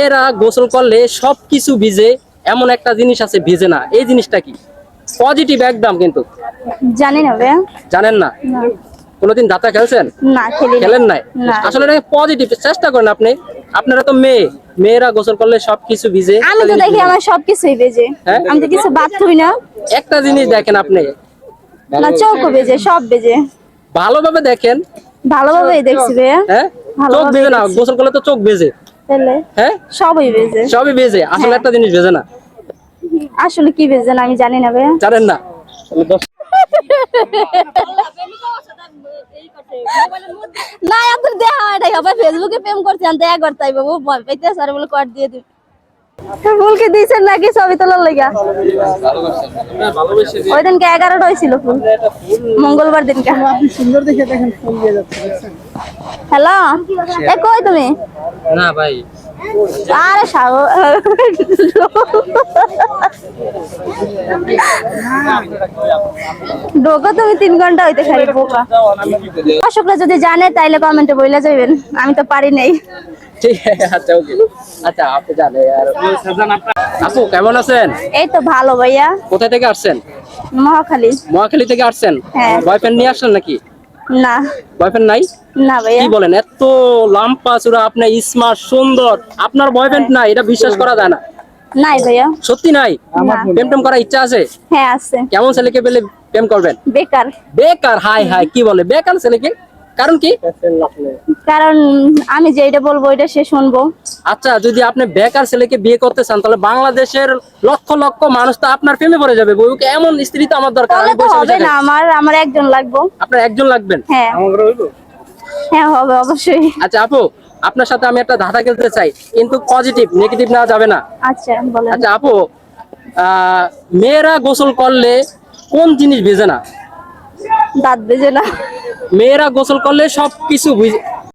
মেয়েরা গোসল করলে সবকিছু ভিজে, এমন একটা জিনিস আছে ভিজে না, এই জিনিসটা কি? পজিটিভ একদম, কিন্তু জানি না ভাইয়া। জানেন না। না। কোনোদিন দাতা খেলছেন? না, খেলি না। খেলেন নাই? না। আসলে এটা পজিটিভ, চেষ্টা করেন আপনি। আপনারা তো মেয়ে, মেয়েরা গোসল করলে সবকিছু ভিজে। আমি তো দেখি আমার সবকিছুই বেজে। হ্যাঁ? আমি তো কিছু বাদ থুই না। একটা জিনিস দেখেন আপনি, না, চোখও বেজে, সব বেজে। ভালোভাবে দেখেন। ভালোভাবেই দেখছি ভাইয়া। হ্যাঁ, চোখ ভালোভাবেই ভিজে না, দেখছি। গোসল করলে তো চোখ ভিজে। তাহলে হ্যাঁ, সবই বেজে। সবই ভিজে, আসলে হ্যাঁ। একটা জিনিস ভিজে না। আসলে কি বেজে না আমি জানি না ভাইয়া। জানেন না? না, আপনার দেখা এটাই হবে। ফেসবুকে প্রেম করছি, আমি দেখা করতে আইব, ভয় পাইতে স্যার বলে কর দিয়ে দিই। ফুলকে দিয়েছেন নাকি ছবি তোলার লাগা? ওই দিনকে 11টা হয়েছিল ফুল, মঙ্গলবার দিনকে। সুন্দর দেখে দেখেন ফোন দিয়ে যাচ্ছে। হ্যালো, এ কই তুমি? না ভাই, আরে সাগো, ঢোকা তুমি 3 ঘন্টা হইতে খালি বোকা। দর্শকরা যদি জানে তাইলে কমেন্টে বইলা যাবেন, আমি তো পারি নাই। ঠিক আছে, আচ্ছা ওকে। আচ্ছা আপনি জানেন আর আপু কেমন আছেন? এই তো ভালো ভাইয়া। কোথা থেকে আসছেন? মহাখালী। মহাখালী থেকে আসছেন? হ্যাঁ। বয়ফ্রেন্ড নিয়ে আসছেন নাকি? না। বয়ফ্রেন্ড নাই? না ভাইয়া। কি বলেন, এত লাম্পা চূড়া, আপনি স্মার্ট সুন্দর, আপনার বয়ফ্রেন্ড নাই? এটা বিশ্বাস করা যায় না। নাই ভাইয়া। সত্যি নাই? না। প্রেম টেম করার ইচ্ছা আছে? হ্যাঁ আছে। কেমন ছেলেকে পেলে প্রেম করবেন? বেকার। বেকার? হাই হাই, কি বলে বেকার ছেলেকে? কারণ কি? কারণ আমি যেটা বলবো এটা সে শুনবো। আচ্ছা, যদি আপনি বেকার ছেলেকে বিয়ে করতে চান, তাহলে বাংলাদেশের লক্ষ লক্ষ মানুষ তো আপনার প্রেমে পড়ে যাবে। বউকে এমন স্ত্রী তো আমার দরকার। তাহলে আমি তো বসে হবে বসে না, খাই। আমার একজন লাগবো। আপনার একজন লাগবেন? হ্যাঁ। হ্যাঁ হবে অবশ্যই। আচ্ছা আপু, আপনার সাথে আমি একটা ধাঁধা খেলতে চাই, কিন্তু পজিটিভ, নেগেটিভ নেওয়া যাবে না। আচ্ছা বলেন। আচ্ছা আপু, মেয়েরা গোসল করলে কোন জিনিস ভেজে না? দাঁত বেজে না। মেয়েরা গোসল করলে সবকিছু